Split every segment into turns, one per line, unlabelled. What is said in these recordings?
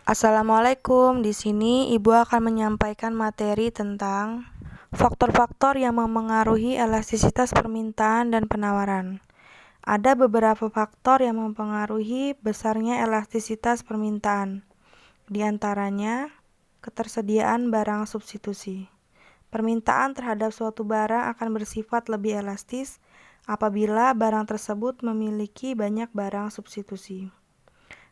Assalamualaikum. Di sini Ibu akan menyampaikan materi tentang faktor-faktor yang mempengaruhi elastisitas permintaan dan penawaran. Ada beberapa faktor yang mempengaruhi besarnya elastisitas permintaan. Di antaranya, ketersediaan barang substitusi. Permintaan terhadap suatu barang akan bersifat lebih elastis apabila barang tersebut memiliki banyak barang substitusi.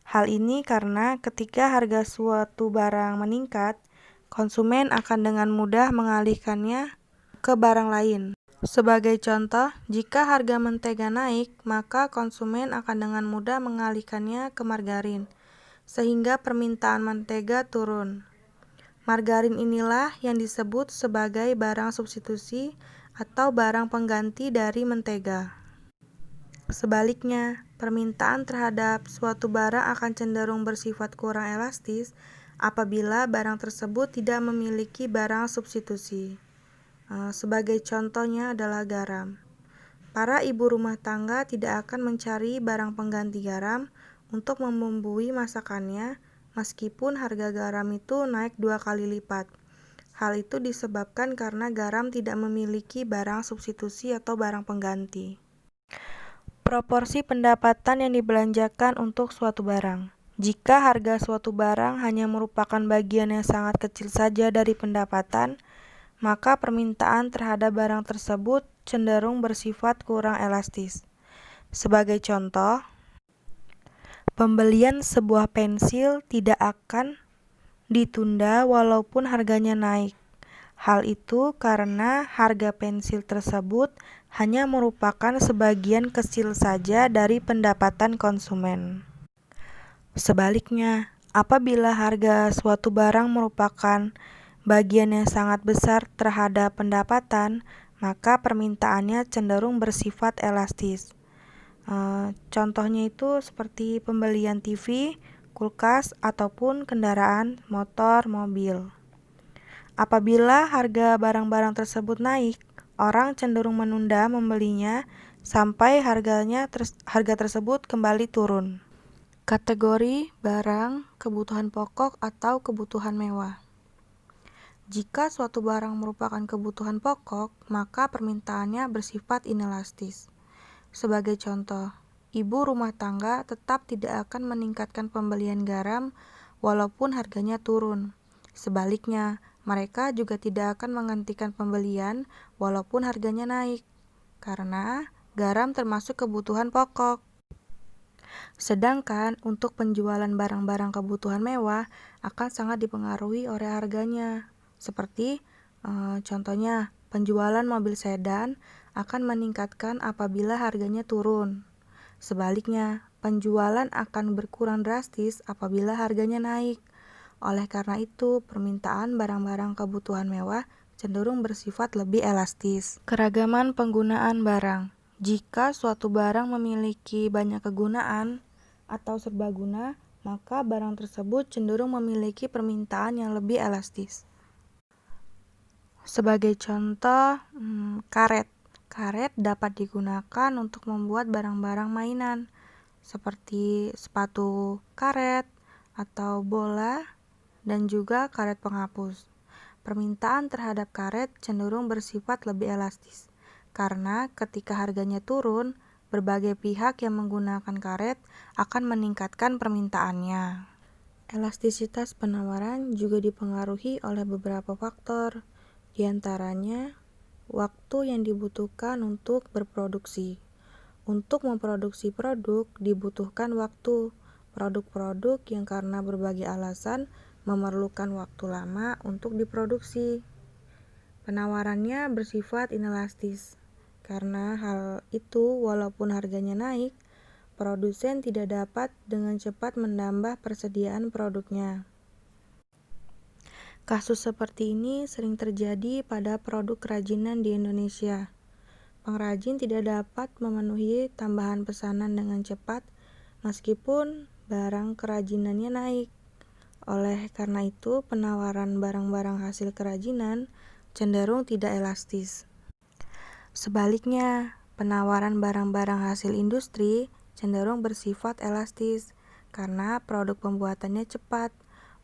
Hal ini karena ketika harga suatu barang meningkat, konsumen akan dengan mudah mengalihkannya ke barang lain. Sebagai contoh, jika harga mentega naik, maka konsumen akan dengan mudah mengalihkannya ke margarin, sehingga permintaan mentega turun. Margarin inilah yang disebut sebagai barang substitusi atau barang pengganti dari mentega. Sebaliknya, permintaan terhadap suatu barang akan cenderung bersifat kurang elastis apabila barang tersebut tidak memiliki barang substitusi. Sebagai contohnya adalah garam. Para ibu rumah tangga tidak akan mencari barang pengganti garam untuk membumbui masakannya, meskipun harga garam itu naik 2 kali lipat. Hal itu disebabkan karena garam tidak memiliki barang substitusi atau barang pengganti. Proporsi pendapatan yang dibelanjakan untuk suatu barang. Jika harga suatu barang hanya merupakan bagian yang sangat kecil saja dari pendapatan, maka permintaan terhadap barang tersebut cenderung bersifat kurang elastis. Sebagai contoh, pembelian sebuah pensil tidak akan ditunda walaupun harganya naik. Hal itu karena harga pensil tersebut hanya merupakan sebagian kecil saja dari pendapatan konsumen. Sebaliknya, apabila harga suatu barang merupakan bagian yang sangat besar terhadap pendapatan, maka permintaannya cenderung bersifat elastis. Contohnya itu seperti pembelian TV, kulkas, ataupun kendaraan motor, mobil. Apabila harga barang-barang tersebut naik, orang cenderung menunda membelinya sampai harga tersebut kembali turun. Kategori barang kebutuhan pokok atau kebutuhan mewah. Jika suatu barang merupakan kebutuhan pokok, maka permintaannya bersifat inelastis. Sebagai contoh, ibu rumah tangga tetap tidak akan meningkatkan pembelian garam walaupun harganya turun. Sebaliknya, mereka juga tidak akan menghentikan pembelian walaupun harganya naik, karena garam termasuk kebutuhan pokok. Sedangkan untuk penjualan barang-barang kebutuhan mewah akan sangat dipengaruhi oleh harganya. Seperti contohnya, penjualan mobil sedan akan meningkatkan apabila harganya turun. Sebaliknya, penjualan akan berkurang drastis apabila harganya naik. Oleh karena itu, permintaan barang-barang kebutuhan mewah cenderung bersifat lebih elastis. Keragaman penggunaan barang. Jika suatu barang memiliki banyak kegunaan atau serbaguna, maka barang tersebut cenderung memiliki permintaan yang lebih elastis. Sebagai contoh, karet. Karet dapat digunakan untuk membuat barang-barang mainan, seperti sepatu karet atau bola, dan juga karet penghapus. Permintaan terhadap karet cenderung bersifat lebih elastis, karena ketika harganya turun, berbagai pihak yang menggunakan karet akan meningkatkan permintaannya. Elastisitas penawaran juga dipengaruhi oleh beberapa faktor, di antaranya waktu yang dibutuhkan untuk berproduksi. Untuk memproduksi produk dibutuhkan waktu. Produk-produk yang karena berbagai alasan memerlukan waktu lama untuk diproduksi. Penawarannya bersifat inelastis. Karena hal itu, walaupun harganya naik, produsen tidak dapat dengan cepat menambah persediaan produknya. Kasus seperti ini sering terjadi pada produk kerajinan di Indonesia. Pengrajin tidak dapat memenuhi tambahan pesanan dengan cepat meskipun barang kerajinannya naik. Oleh karena itu, penawaran barang-barang hasil kerajinan cenderung tidak elastis. Sebaliknya, penawaran barang-barang hasil industri cenderung bersifat elastis karena produk pembuatannya cepat,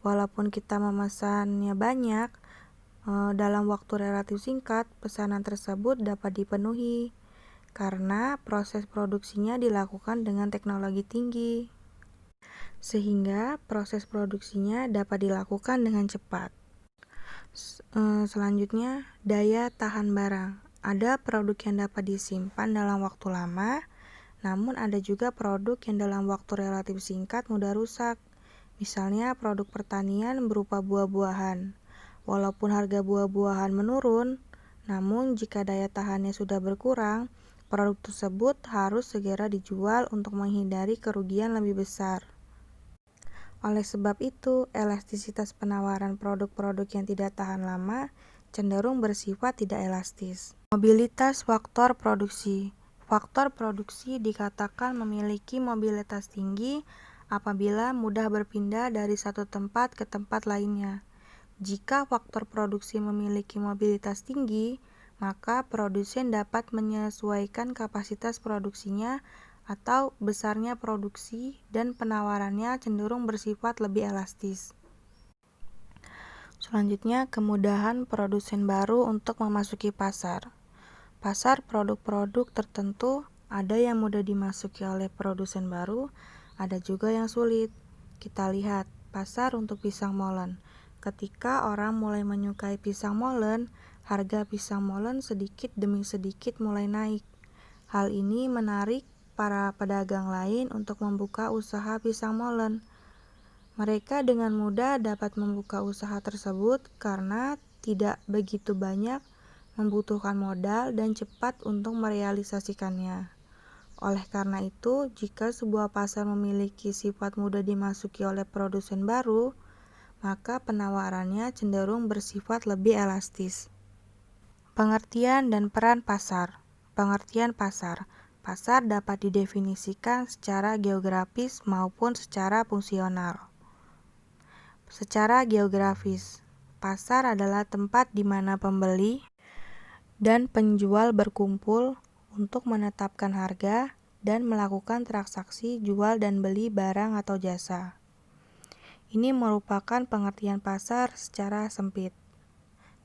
Walaupun kita memesannya banyak, dalam waktu relatif singkat, pesanan tersebut dapat dipenuhi karena proses produksinya dilakukan dengan teknologi tinggi, sehingga proses produksinya dapat dilakukan dengan cepat. Selanjutnya, daya tahan barang. Ada produk yang dapat disimpan dalam waktu lama, namun ada juga produk yang dalam waktu relatif singkat mudah rusak. Misalnya produk pertanian berupa buah-buahan. Walaupun harga buah-buahan menurun, namun jika daya tahannya sudah berkurang, produk tersebut harus segera dijual untuk menghindari kerugian lebih besar. Oleh sebab itu, elastisitas penawaran produk-produk yang tidak tahan lama cenderung bersifat tidak elastis. Mobilitas faktor produksi. Faktor produksi dikatakan memiliki mobilitas tinggi apabila mudah berpindah dari satu tempat ke tempat lainnya. Jika faktor produksi memiliki mobilitas tinggi, maka produsen dapat menyesuaikan kapasitas produksinya atau besarnya produksi dan penawarannya cenderung bersifat lebih elastis. Selanjutnya, kemudahan produsen baru untuk memasuki pasar. Pasar produk-produk tertentu ada yang mudah dimasuki oleh produsen baru, ada juga yang sulit. Kita lihat pasar untuk pisang molen. Ketika orang mulai menyukai pisang molen, harga pisang molen sedikit demi sedikit mulai naik. Hal ini menarik para pedagang lain untuk membuka usaha pisang molen. Mereka dengan mudah dapat membuka usaha tersebut karena tidak begitu banyak membutuhkan modal dan cepat untuk merealisasikannya. Oleh karena itu, jika sebuah pasar memiliki sifat mudah dimasuki oleh produsen baru, maka penawarannya cenderung bersifat lebih elastis. Pengertian dan peran pasar. Pengertian pasar. Pasar dapat didefinisikan secara geografis maupun secara fungsional. Secara geografis, pasar adalah tempat di mana pembeli dan penjual berkumpul untuk menetapkan harga dan melakukan transaksi jual dan beli barang atau jasa. Ini merupakan pengertian pasar secara sempit.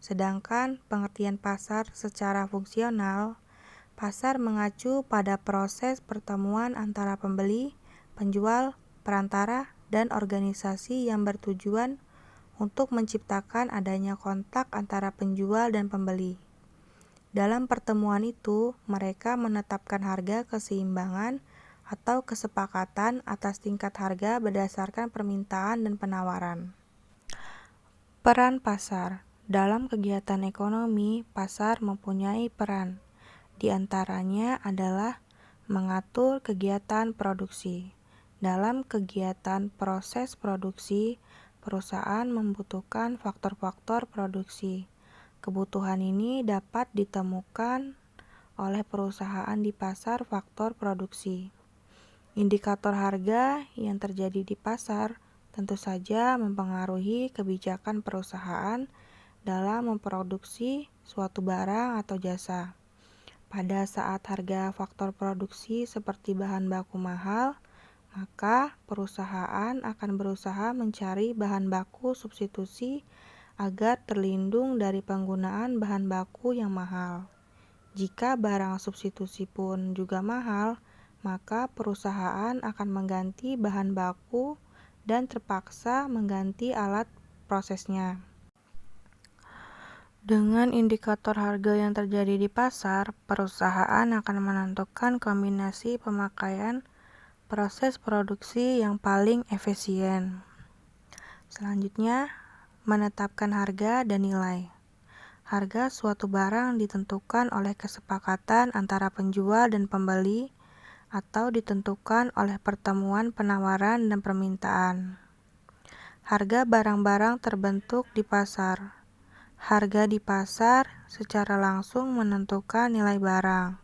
Sedangkan pengertian pasar secara fungsional, pasar mengacu pada proses pertemuan antara pembeli, penjual, perantara, dan organisasi yang bertujuan untuk menciptakan adanya kontak antara penjual dan pembeli. Dalam pertemuan itu, mereka menetapkan harga keseimbangan atau kesepakatan atas tingkat harga berdasarkan permintaan dan penawaran. Peran pasar. Dalam kegiatan ekonomi, pasar mempunyai peran. Di antaranya adalah mengatur kegiatan produksi. Dalam kegiatan proses produksi, perusahaan membutuhkan faktor-faktor produksi. Kebutuhan ini dapat ditemukan oleh perusahaan di pasar faktor produksi. Indikator harga yang terjadi di pasar tentu saja mempengaruhi kebijakan perusahaan dalam memproduksi suatu barang atau jasa. Pada saat harga faktor produksi seperti bahan baku mahal, maka perusahaan akan berusaha mencari bahan baku substitusi agar terlindung dari penggunaan bahan baku yang mahal. Jika barang substitusi pun juga mahal, maka perusahaan akan mengganti bahan baku dan terpaksa mengganti alat prosesnya. Dengan indikator harga yang terjadi di pasar, perusahaan akan menentukan kombinasi pemakaian proses produksi yang paling efisien. Selanjutnya, menetapkan harga dan nilai. Harga suatu barang ditentukan oleh kesepakatan antara penjual dan pembeli atau ditentukan oleh pertemuan penawaran dan permintaan. Harga barang-barang terbentuk di pasar. Harga di pasar secara langsung menentukan nilai barang.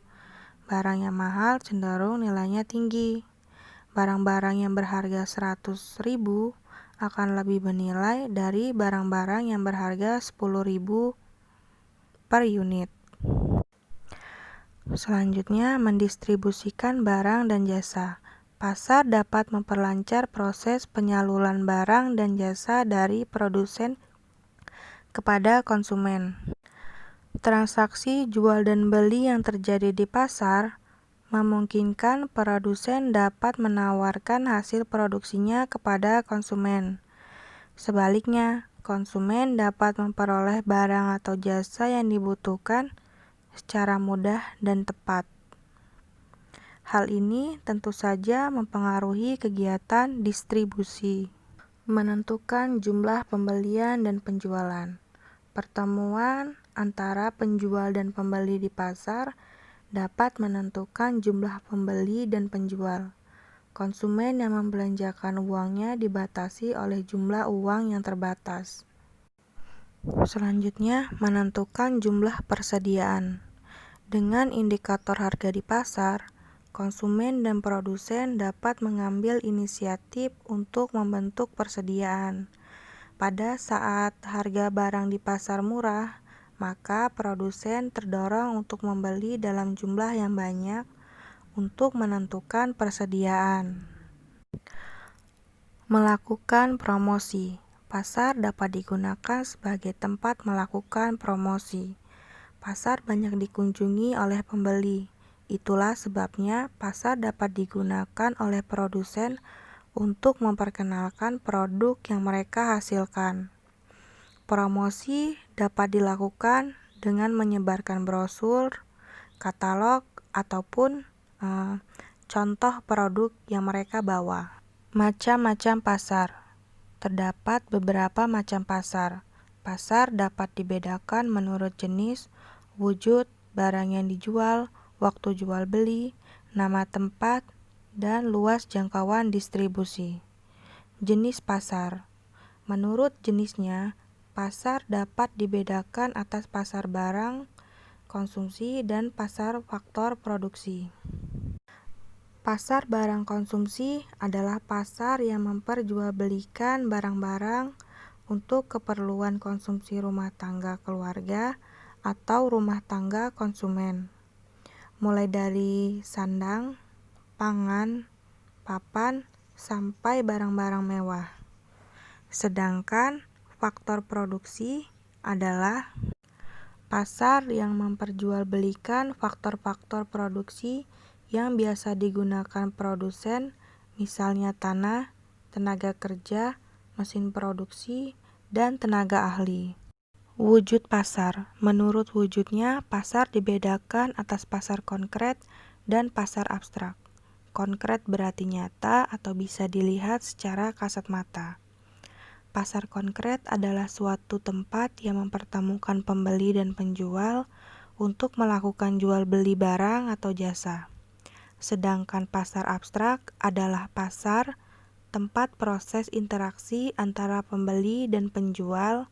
Barang yang mahal cenderung nilainya tinggi. Barang-barang yang berharga 100.000 akan lebih bernilai dari barang-barang yang berharga 10.000 per unit. Selanjutnya, mendistribusikan barang dan jasa. Pasar dapat memperlancar proses penyaluran barang dan jasa dari produsen kepada konsumen. Transaksi jual dan beli yang terjadi di pasar memungkinkan produsen dapat menawarkan hasil produksinya kepada konsumen. Sebaliknya, konsumen dapat memperoleh barang atau jasa yang dibutuhkan secara mudah dan tepat. Hal ini tentu saja mempengaruhi kegiatan distribusi. Menentukan jumlah pembelian dan penjualan. Pertemuan antara penjual dan pembeli di pasar dapat menentukan jumlah pembeli dan penjual. Konsumen yang membelanjakan uangnya dibatasi oleh jumlah uang yang terbatas. Selanjutnya, menentukan jumlah persediaan. Dengan indikator harga di pasar, konsumen dan produsen dapat mengambil inisiatif untuk membentuk persediaan. Pada saat harga barang di pasar murah, maka produsen terdorong untuk membeli dalam jumlah yang banyak untuk menentukan persediaan. Melakukan promosi. Pasar dapat digunakan sebagai tempat melakukan promosi. Pasar banyak dikunjungi oleh pembeli. Itulah sebabnya pasar dapat digunakan oleh produsen untuk memperkenalkan produk yang mereka hasilkan. Promosi dapat dilakukan dengan menyebarkan brosur, katalog, ataupun contoh produk yang mereka bawa. Macam-macam pasar. Terdapat beberapa macam pasar. Pasar dapat dibedakan menurut jenis, wujud, barang yang dijual, waktu jual beli, nama tempat, dan luas jangkauan distribusi. Jenis pasar. Menurut jenisnya, pasar dapat dibedakan atas pasar barang konsumsi dan pasar faktor produksi. Pasar barang konsumsi adalah pasar yang memperjualbelikan barang-barang untuk keperluan konsumsi rumah tangga keluarga atau rumah tangga konsumen, mulai dari sandang, pangan, papan, sampai barang-barang mewah. Sedangkan faktor produksi adalah pasar yang memperjualbelikan faktor-faktor produksi yang biasa digunakan produsen, misalnya tanah, tenaga kerja, mesin produksi, dan tenaga ahli. Wujud pasar. Menurut wujudnya, pasar dibedakan atas pasar konkret dan pasar abstrak. Konkret berarti nyata atau bisa dilihat secara kasat mata. Pasar konkret adalah suatu tempat yang mempertemukan pembeli dan penjual untuk melakukan jual beli barang atau jasa. Sedangkan pasar abstrak adalah pasar tempat proses interaksi antara pembeli dan penjual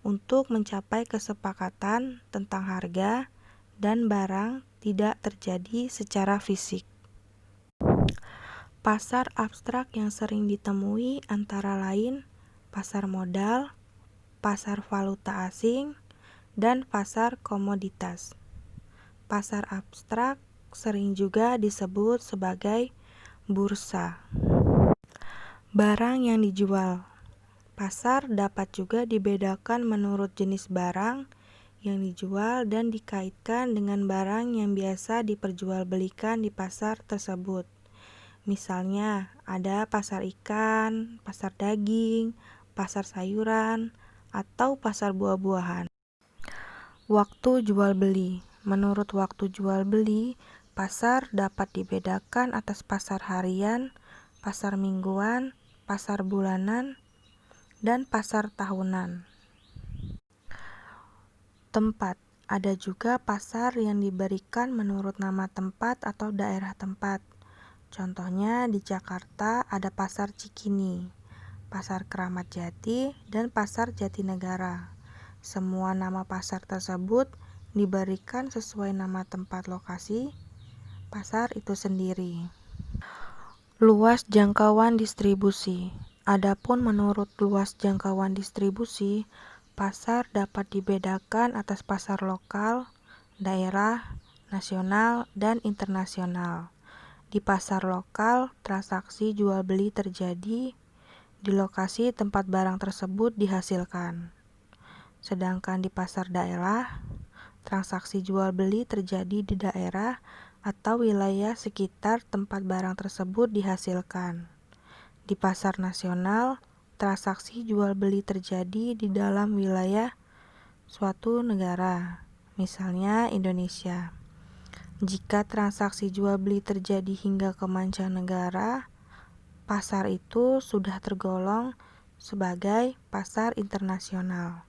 untuk mencapai kesepakatan tentang harga dan barang tidak terjadi secara fisik. Pasar abstrak yang sering ditemui antara lain pasar modal, pasar valuta asing, dan pasar komoditas. Pasar abstrak sering juga disebut sebagai bursa. Barang yang dijual. Pasar dapat juga dibedakan menurut jenis barang yang dijual dan dikaitkan dengan barang yang biasa diperjualbelikan di pasar tersebut. Misalnya, ada pasar ikan, pasar daging, pasar sayuran, atau pasar buah-buahan. Waktu jual beli. Menurut waktu jual beli, pasar dapat dibedakan atas pasar harian, pasar mingguan, pasar bulanan, dan pasar tahunan. Tempat. Ada juga pasar yang diberikan menurut nama tempat atau daerah tempat. Contohnya di Jakarta ada pasar Cikini, pasar Keramat Jati, dan pasar Jatinegara. Semua nama pasar tersebut diberikan sesuai nama tempat lokasi pasar itu sendiri. Luas jangkauan distribusi. Adapun menurut luas jangkauan distribusi, pasar dapat dibedakan atas pasar lokal, daerah, nasional, dan internasional. Di pasar lokal, transaksi jual beli terjadi di lokasi tempat barang tersebut dihasilkan. Sedangkan di pasar daerah, transaksi jual beli terjadi di daerah atau wilayah sekitar tempat barang tersebut dihasilkan. Di pasar nasional, transaksi jual beli terjadi di dalam wilayah suatu negara, misalnya Indonesia. Jika transaksi jual beli terjadi hingga ke mancanegara, pasar itu sudah tergolong sebagai pasar internasional.